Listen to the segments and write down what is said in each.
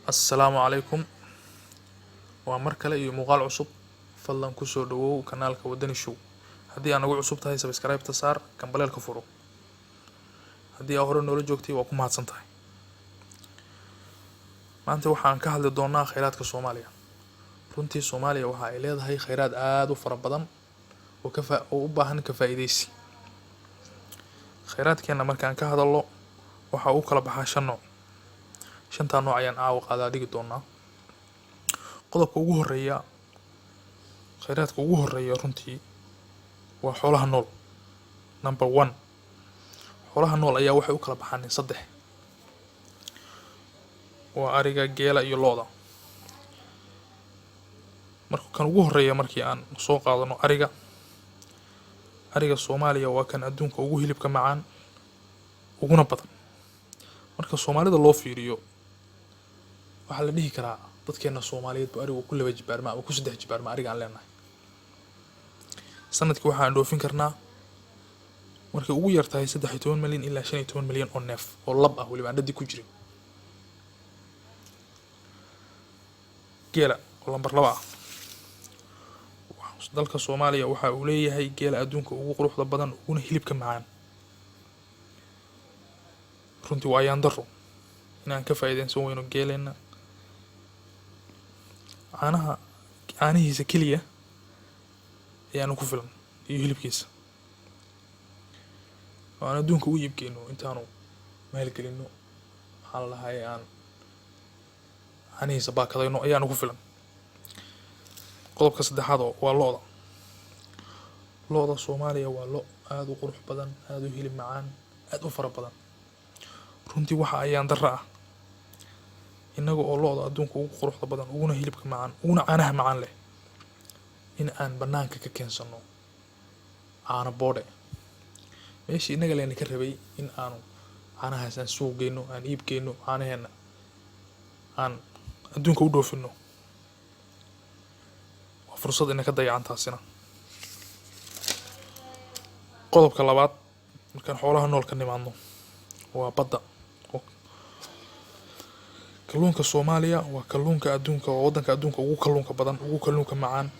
Assalaamu calaykum. Waa mar kale iyo muuqaal cusub. Fadlan ku soo dhawow kanaalka Wadani Show. Haddii aad nagu cusub tahay, subscribe ta saar, gambaleelka furo. Haddii aad hore noola joogtay, waa ku mahadsan tahay. Maanta waxaan ka hadli doonaa kheyraadka Soomaaliya. Runtii Soomaaliya waxa ay leedahay kheyraad aad u fara badan oo u baahan ka faa'iideysi. Kheyraadkeena markaan ka hadalno waxa uu kala baxaa 5 nooc. 5 nooc ayaan qaadaa dhigi doonaa. Qodobka ugu horeeya kheyraadka ugu horeeya runtii waa xoolaha nool. Number 1. Xoolaha nool ayaa waxay u kala baxaan 3. Waa ariga, geela iyo lo'da. Marka kan ugu horeeya markii aan soo qaadano ariga Soomaaliya waa kan adduunka ugu hilibka macaan uguna badan. Marka Soomaalida loo fiiriyo waxa la dhihi karaa dadkeena Soomaaliyeed arigu ku 2 jibaarma ama ku 3 jibaarma ariga aan leenahay. Sanadkii waxaan dhoofin karnaa markii ugu yar tahay 13 milyan ilaa 15 milyan oo neef oo lab ah waliba aan dhadi ku jirin. Geela oo lambar 2 ah. Dalka Soomaaliya waxa uu leeyahay geela adduunka ugu quruxda badan uguna hilibka macaan. Runtii waa ayaan daro inaan ka faa'iideysan weyno geeleena. Caanihiisa kaliya ayaan ku filan iyo hilibkiisa. Waan adduunka u iibgeeno intaanu meel gelino waxaan lahaay aan caanihiisa baakadayno ayaan ku filan. Qodobka 3 waa lo'da. Lo'da Soomaaliya waa lo' aad u qurux badan, aad u hilib macaan, aad u fara badan. Runtii waxa ayaan daro ah inaga oo lo'da adduunka ugu quruxda badan uguna hilibka macaan uguna caanaha macaan leh in aan banaanka ka keensano caano boode. Meeshii inaga leen ka rabay in aanu caanahaas aan suuq geyno, aan iib geyno, caanaheena aan adduunka u dhoofino. Waa fursad in ka dayacan taasina. Qodobka 2 markaan xoolaha nool ka nimaadno waa badda. Kalluunka Soomaaliya waa kalluunka adduunka oo wadanka adduunka ugu kalluunka badan, ugu kalluunka macaan.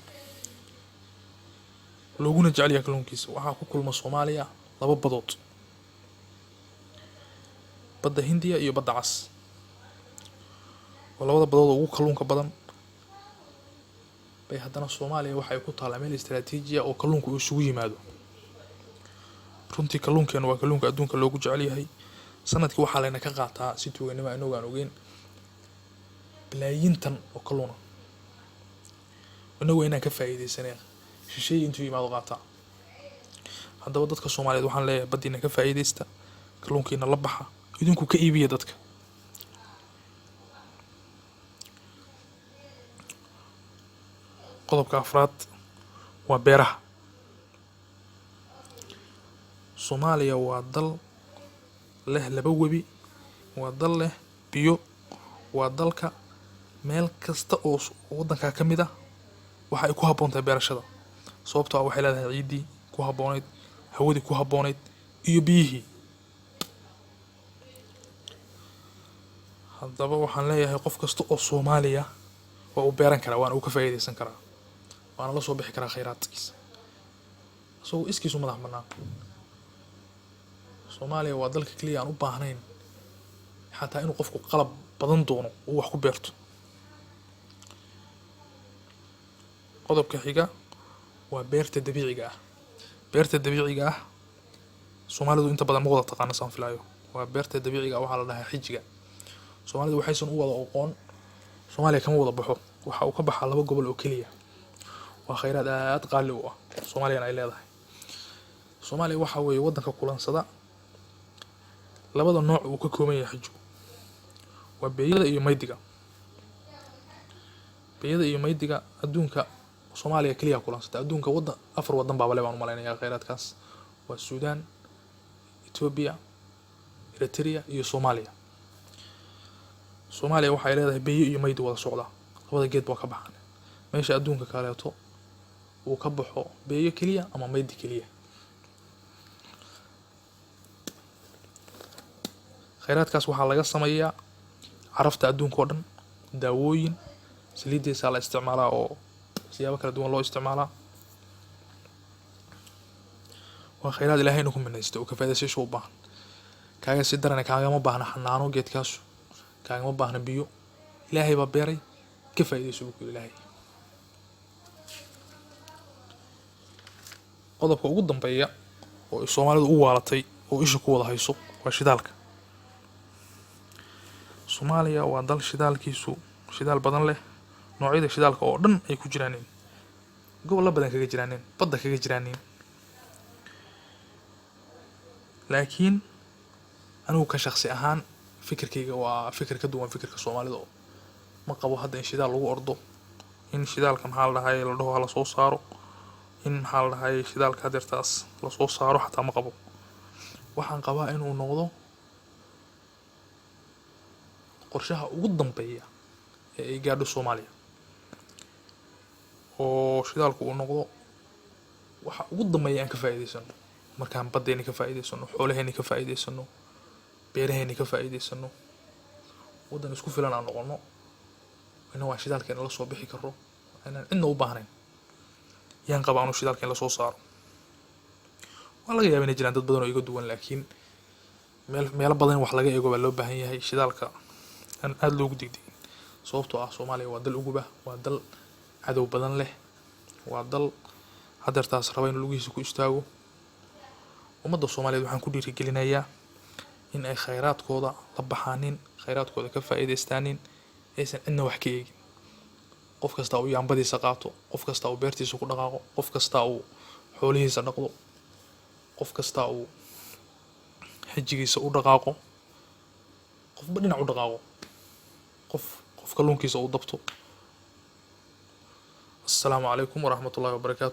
Looguna jecel yahay kalluunkiisa. Waxa ku kulma Soomaaliya 2 badood. Badda Hindiya iyo Badda Cas. Waa 2 badood oo ugu kalluunka badan. Bay haddana Soomaaliya waxa ay ku taala meel istiraatiiji ah oo kalluunku isugu yimaado. Runtii kalluunkeena waa kalluunka adduunka loogu jecel yahay. Sanadkii waxa layna ka qaataa si tuuganimo inagu aan ogeyn bilaayintan oo kalluuna. Inagu inaan ka faa'iideysanay shisheey intuu yimaado qaata. Haddaba dadka Soomaaliyeed waxaan leeyahay badina ka faa'iideysta, kalluunkiina la baxa, idinku ka iibiya dadka. Qodobka 4 waa beeraha. Soomaaliya waa dal leh 2 webi, waa dal leh biyo, waa dalka meel kasta oo wadanka ka mid ah waxa ay ku habboon tahay beerashada. Sababtoo ah waxay leedahay ciidii ku habboonayd, hawadii ku habboonayd iyo biyihii. Haddaba waxaan leeyahay qof kasta oo Soomaaliya waa u beeran karaa, waan u ka faa'iideysan karaa. Waan la soo bixi karaa kheyraadkiisa. Soo iskiisu madax banaan. Soomaaliya waa dalka kaliya aan u baahnayn xataa inuu qofku qalab badan doono oo wax ku beerto. Qodobka xiga waa beerta dabiiciga ah. Beerta dabiiciga ah Soomaalidu inta badan ma wada taqaan san filaayo. Waa beerta dabiiciga waxa la dhahaa xijiga. Soomaalidu waxaysan u wada aqoon. Soomaaliya kama wada baxo. Waxa uu ka baxaa 2 gobol oo kaliya. Waa kheyraad aad qaali u ah Soomaaliya ay leedahay. Soomaaliya waxa weeye wadanka kulansada 2 nooc uu ka kooban yahay xijigu. Waa beeyada iyo maydiga. Beeyada iyo maydiga adduunka Soomaaliya kaliya kulansada. Adduunka 4 wadan baa baan u maleynayaa kheyraadkaas. Waa Suudaan, Ethiopia, Eritrea iyo Soomaaliya. Soomaaliya waxay leedahay beeyo iyo maydi wada socda. 2 geed baa ka baxan. Meesha adduunka kaleeto uu ka baxo beeyo kaliya ama maydi kaliya. Kheyraadkaas waxaa laga sameeyaa carafta adduunka oo dhan daawooyin saliidiisa la isticmaalaa oo siyaabo kala duwan loo isticmaalaa. waa khayraad ilaahayna ku minaystay oo ka faa'iidaysasho u baahan. kaaga si daran kaagama baahna xanaano geedkaas, kaagama baahna biyo, ilaahay baa beeray, ka faa'iidayso buu ku ilaahay. qodobka ugu dambeeya oo Soomaalidu u waalatay oo isha ku wada hayso waa shidaalka. Soomaaliya waa dal shidaalkiisu shidaal badan leh, noocyada shidaalka oo dhan ay ku jiraan, gobol badan kaga jiraan, badda kaga jiraan. laakiin anigu ka shakhsi ahaan fikirkayga waa fikir ka duwan fikirka Soomaalida oo ma qabo hadda in shidaal lagu ordo, in shidaalka maxaa la dhahay la dhaho la soo saaro, in maxaa la dhahay shidaalka hadeertaas la soo saaro xataa ma qabo. waxaan qabaa inuu noqdo qorshaha ugu dambeeya ee ay gaadho Soomaaliya, oo shidaalku uu noqdo waxa ugu dambeeya aan ka faa'iidaysano. markaan badeena ka faa'iidaysano, xoolaheena ka faa'iidaysano, beeraheena ka faa'iidaysano, wadan isku filan aan noqono, inna waa shidaalkeena la soo bixi karo, inaan cidna u baahnayn. yaan qabaa inuu shidaalkeen la soo saaro. waa laga yaabaa inay jiraan dad badan oo iga duwan, laakiin meelo badan wax laga eego baa loo baahan yahay shidaalka aan aad loogu degdegin. sababtoo ah Soomaaliya waa dal uguba, waa dal cadow badan leh, waa dal hadeertaas raba in lugihiisa ku istaago. ummadda Soomaaliyeed waxaan ku dhiirigelinayaa in ay khayraadkooda la baxaanin, khayraadkooda ka faa'iidaystaanin, aysan cidna wax ka eegin. qof kasta uu yaambadiisa qaato, qof kasta uu beertiisa ku dhaqaaqo, qof kasta uu xoolihiisa dhaqdo, qof kasta uu xajigiisa u dhaqaaqo, qofba dhinac u dhaqaaqo, qof kalluunkiisa u dabto. assalaamu calaykum waraxmatullaahi wabarakaatu.